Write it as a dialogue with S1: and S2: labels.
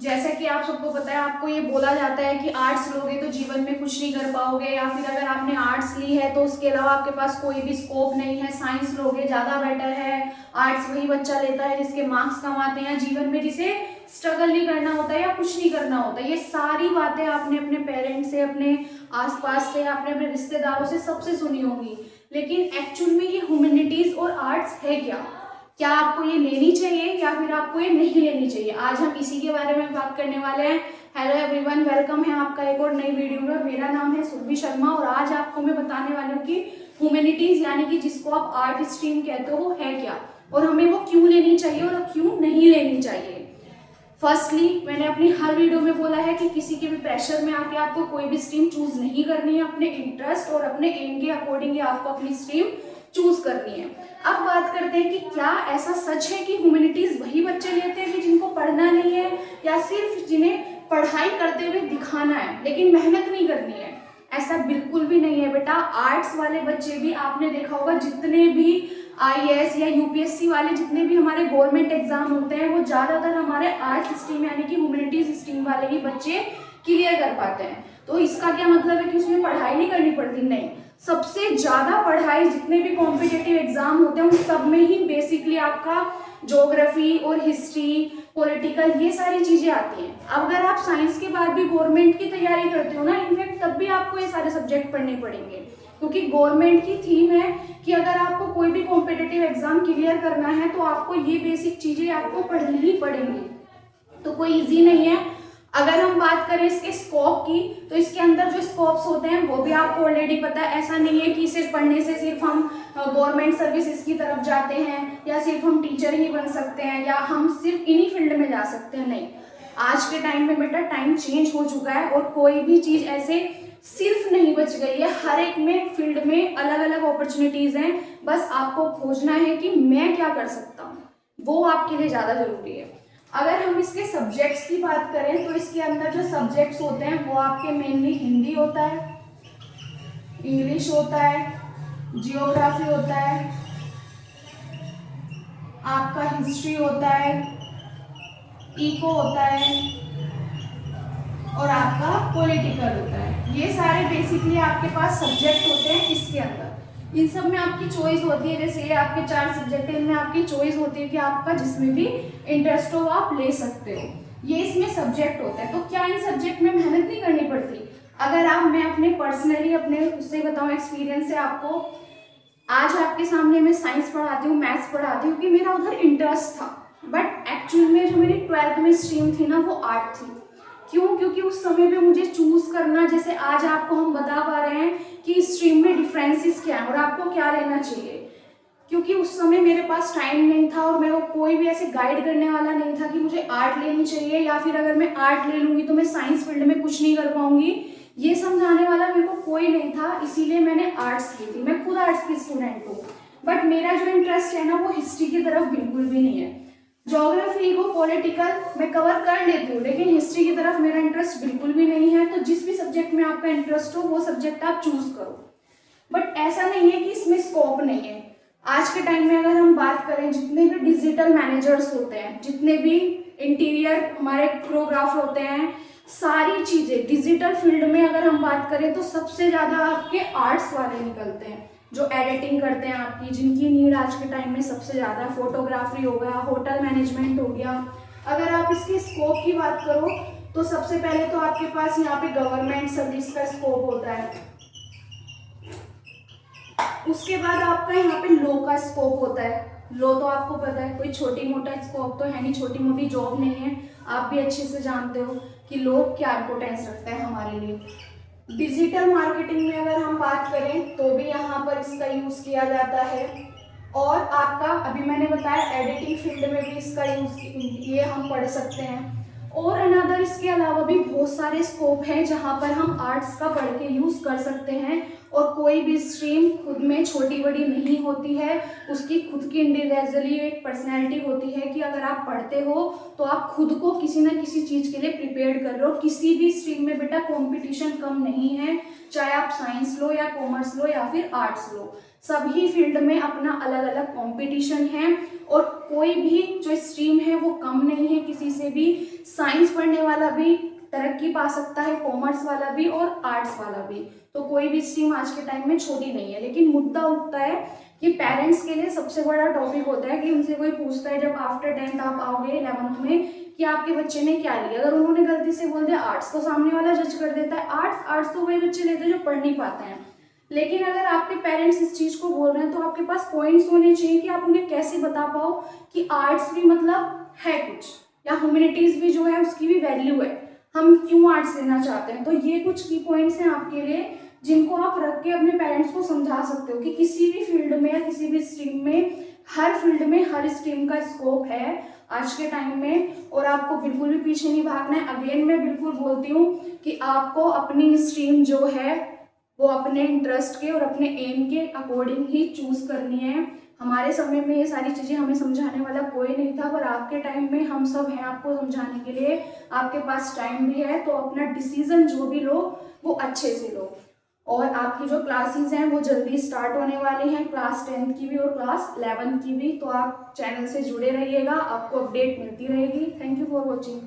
S1: जैसा कि आप सबको पता है, आपको ये बोला जाता है कि आर्ट्स लोगे तो जीवन में कुछ नहीं कर पाओगे, या फिर अगर आपने आर्ट्स ली है तो उसके अलावा आपके पास कोई भी स्कोप नहीं है, साइंस लोगे ज़्यादा बेटर है। आर्ट्स वही बच्चा लेता है जिसके मार्क्स कम आते हैं जीवन में, जिसे स्ट्रगल नहीं करना होता या कुछ नहीं करना होता। ये सारी बातें आपने अपने पेरेंट्स से, अपने आसपास से, आपने अपने रिश्तेदारों से सबसे सुनी होंगी। लेकिन एक्चुअल में ये ह्यूमैनिटीज और आर्ट्स है क्या? क्या आपको ये लेनी चाहिए या फिर आपको ये नहीं लेनी चाहिए? आज हम इसी के बारे में बात करने वाले हैं। हेलो एवरीवन, वेलकम है आपका एक और नई वीडियो में। मेरा नाम है सुरभि शर्मा और आज आपको मैं बताने वाली हूँ कि ह्यूमैनिटीज यानी कि जिसको आप आर्ट स्ट्रीम कहते हो वो है क्या, और हमें वो क्यों लेनी चाहिए और क्यों नहीं लेनी चाहिए। फर्स्टली, मैंने अपनी हर वीडियो में बोला है कि किसी के भी प्रेशर में आके आपको कोई भी स्ट्रीम चूज नहीं करनी है। अपने इंटरेस्ट और अपने एम के अकॉर्डिंग ही आपको अपनी स्ट्रीम चूज करनी है। अब बात करते हैं कि क्या ऐसा सच है कि ह्यूमैनिटीज वही बच्चे लेते हैं कि जिनको पढ़ना नहीं है, या सिर्फ जिन्हें पढ़ाई करते हुए दिखाना है लेकिन मेहनत नहीं करनी है? ऐसा बिल्कुल भी नहीं है बेटा। आर्ट्स वाले बच्चे भी, आपने देखा होगा, जितने भी आईएएस या यूपीएससी वाले जितने भी हमारे गवर्नमेंट एग्जाम होते हैं वो ज़्यादातर हमारे आर्ट्स स्ट्रीम यानी कि ह्यूमैनिटीज स्ट्रीम वाले ही बच्चे क्लियर कर पाते हैं। तो इसका क्या मतलब है कि उसमें पढ़ाई नहीं करनी पड़ती? नहीं, सबसे ज़्यादा पढ़ाई जितने भी कॉम्पिटिटिव एग्जाम होते हैं उन सब में ही बेसिकली आपका ज्योग्राफी और हिस्ट्री, पॉलिटिकल, ये सारी चीज़ें आती हैं। अब अगर आप साइंस के बाद भी गवर्नमेंट की तैयारी करते हो ना, इनफैक्ट तब भी आपको ये सारे सब्जेक्ट पढ़ने पड़ेंगे, क्योंकि गवर्नमेंट की थीम है कि अगर आपको कोई भी कॉम्पिटिटिव एग्जाम क्लियर करना है तो आपको ये बेसिक चीज़ें आपको पढ़नी ही पड़ेंगी। तो कोई इजी नहीं है। अगर हम बात करें इसके स्कोप की, तो इसके अंदर जो स्कोप्स होते हैं वो भी आपको ऑलरेडी पता है। ऐसा नहीं है कि सिर्फ पढ़ने से सिर्फ हम गवर्नमेंट सर्विसेज की तरफ जाते हैं, या सिर्फ हम टीचर ही बन सकते हैं, या हम सिर्फ इन्हीं फील्ड में जा सकते हैं। नहीं, आज के टाइम में बेटा टाइम चेंज हो चुका है और कोई भी चीज़ ऐसे सिर्फ नहीं बच गई है। हर एक में फील्ड में अलग अलग अपॉर्चुनिटीज़ हैं। बस आपको खोजना है कि मैं क्या कर सकता हूँ, वो आपके लिए ज़्यादा ज़रूरी है। अगर हम इसके सब्जेक्ट्स की बात करें तो इसके अंदर जो सब्जेक्ट्स होते हैं वो आपके मेनली हिंदी होता है, इंग्लिश होता है, जियोग्राफी होता है, आपका हिस्ट्री होता है, इको होता है और आपका पॉलिटिकल होता है। ये सारे बेसिकली आपके पास सब्जेक्ट होते हैं इसके अंदर। इन सब में आपकी चॉइस होती है। जैसे ये आपके 4 सब्जेक्ट हैं, इनमें आपकी चॉइस होती है कि आपका जिसमें भी इंटरेस्ट हो आप ले सकते हो। ये इसमें सब्जेक्ट होते हैं। तो क्या इन सब्जेक्ट में मेहनत नहीं करनी पड़ती? अगर मैं अपने पर्सनली अपने उससे बताऊँ, एक्सपीरियंस से आपको, आज आपके सामने मैं साइंस पढ़ाती हूँ, मैथ्स पढ़ाती हूँ कि मेरा उधर इंटरेस्ट था, बट एक्चुअल में जो मेरी 12th में स्ट्रीम थी ना वो आर्ट थी। क्यों? क्योंकि उस समय पे मुझे चूज करना, जैसे आज आपको हम बता पा रहे हैं कि स्ट्रीम में डिफरेंसेस क्या है और आपको क्या लेना चाहिए, क्योंकि उस समय मेरे पास टाइम नहीं था और मेरे को कोई भी ऐसे गाइड करने वाला नहीं था कि मुझे आर्ट लेनी चाहिए, या फिर अगर मैं आर्ट ले लूँगी तो मैं साइंस फील्ड में कुछ नहीं कर पाऊंगी। ये समझाने वाला मेरे को कोई नहीं था, इसीलिए मैंने आर्ट्स की थी। मैं खुद आर्ट्स की स्टूडेंट हूँ, बट मेरा जो इंटरेस्ट है ना वो हिस्ट्री की तरफ बिल्कुल भी नहीं है। ज्योग्राफी को, पॉलिटिकल मैं कवर कर लेती हूँ, लेकिन हिस्ट्री की तरफ मेरा इंटरेस्ट बिल्कुल भी नहीं है। तो जिस भी सब्जेक्ट में आपका इंटरेस्ट हो वो सब्जेक्ट आप चूज करो। बट ऐसा नहीं है कि इसमें स्कोप नहीं है। आज के टाइम में अगर हम बात करें, जितने भी डिजिटल मैनेजर्स होते हैं, जितने भी इंटीरियर हमारे कोरियोग्राफ होते हैं, सारी चीज़ें डिजिटल फील्ड में अगर हम बात करें तो सबसे ज़्यादा आपके आर्ट्स वाले निकलते हैं, जो एडिटिंग करते हैं आपकी, जिनकी नीड आज के टाइम में सबसे ज़्यादा है। फोटोग्राफी हो गया, होटल मैनेजमेंट हो गया। अगर आप इसके स्कोप की बात करो तो सबसे पहले तो आपके पास यहाँ पे गवर्नमेंट सर्विस का स्कोप होता है। उसके बाद आपका यहाँ पे लॉ का स्कोप होता है। लॉ तो आपको पता है कोई छोटी मोटा स्कोप तो है नहीं, छोटी मोटी जॉब नहीं है। आप भी अच्छे से जानते हो कि लॉ क्या इम्पोर्टेंस रखता है हमारे लिए। डिजिटल मार्केटिंग में अगर हम बात करें तो भी यहाँ पर इसका यूज़ किया जाता है। और आपका अभी मैंने बताया एडिटिंग फील्ड में भी इसका यूज़ ये हम पढ़ सकते हैं। और अनदर इसके अलावा भी बहुत सारे स्कोप हैं जहाँ पर हम आर्ट्स का पढ़ के यूज़ कर सकते हैं। और कोई भी स्ट्रीम खुद में छोटी बड़ी नहीं होती है, उसकी खुद की इंडिविजुअली एक पर्सनैलिटी होती है कि अगर आप पढ़ते हो तो आप खुद को किसी न किसी चीज़ के लिए प्रिपेयर कर रहे हो। किसी भी स्ट्रीम में बेटा कंपटीशन कम नहीं है, चाहे आप साइंस लो या कॉमर्स लो या फिर आर्ट्स लो, सभी फील्ड में अपना अलग अलग कंपटीशन है। और कोई भी जो स्ट्रीम है वो कम नहीं है किसी से भी। साइंस पढ़ने वाला भी तरक्की पा सकता है, कॉमर्स वाला भी और आर्ट्स वाला भी। तो कोई भी स्ट्रीम आज के टाइम में छोटी नहीं है। लेकिन मुद्दा उठता है कि पेरेंट्स के लिए सबसे बड़ा टॉपिक होता है कि उनसे कोई पूछता है जब आफ्टर 10th आप आओगे 11th में कि आपके बच्चे ने क्या लिया, अगर उन्होंने गलती से बोल दिया आर्ट्स तो सामने वाला जज कर देता है आर्ट्स तो वही बच्चे लेते हैं जो पढ़ नहीं पाते हैं। लेकिन अगर आपके पेरेंट्स इस चीज़ को बोल रहे हैं तो आपके पास पॉइंट्स होने चाहिए कि आप उन्हें कैसे बता पाओ कि आर्ट्स भी मतलब है कुछ, या ह्यूमैनिटीज़ भी जो है उसकी भी वैल्यू है, हम क्यों आर्ट्स लेना चाहते हैं। तो ये कुछ की पॉइंट्स हैं आपके लिए जिनको आप रख के अपने पेरेंट्स को समझा सकते हो कि किसी भी फील्ड में या किसी भी स्ट्रीम में, हर फील्ड में हर स्ट्रीम का स्कोप है आज के टाइम में, और आपको बिल्कुल भी पीछे नहीं भागना है। अगेन मैं बिल्कुल बोलती हूँ कि आपको अपनी स्ट्रीम जो है वो अपने इंटरेस्ट के और अपने एम के अकॉर्डिंग ही चूज करनी है। हमारे समय में ये सारी चीज़ें हमें समझाने वाला कोई नहीं था, पर आपके टाइम में हम सब हैं आपको समझाने के लिए, आपके पास टाइम भी है। तो अपना डिसीजन जो भी लो वो अच्छे से लो। और आपकी जो क्लासेस हैं वो जल्दी स्टार्ट होने वाली हैं, क्लास 10th की भी और क्लास 11th की भी। तो आप चैनल से जुड़े रहिएगा, आपको अपडेट मिलती रहेगी। Thank you for watching.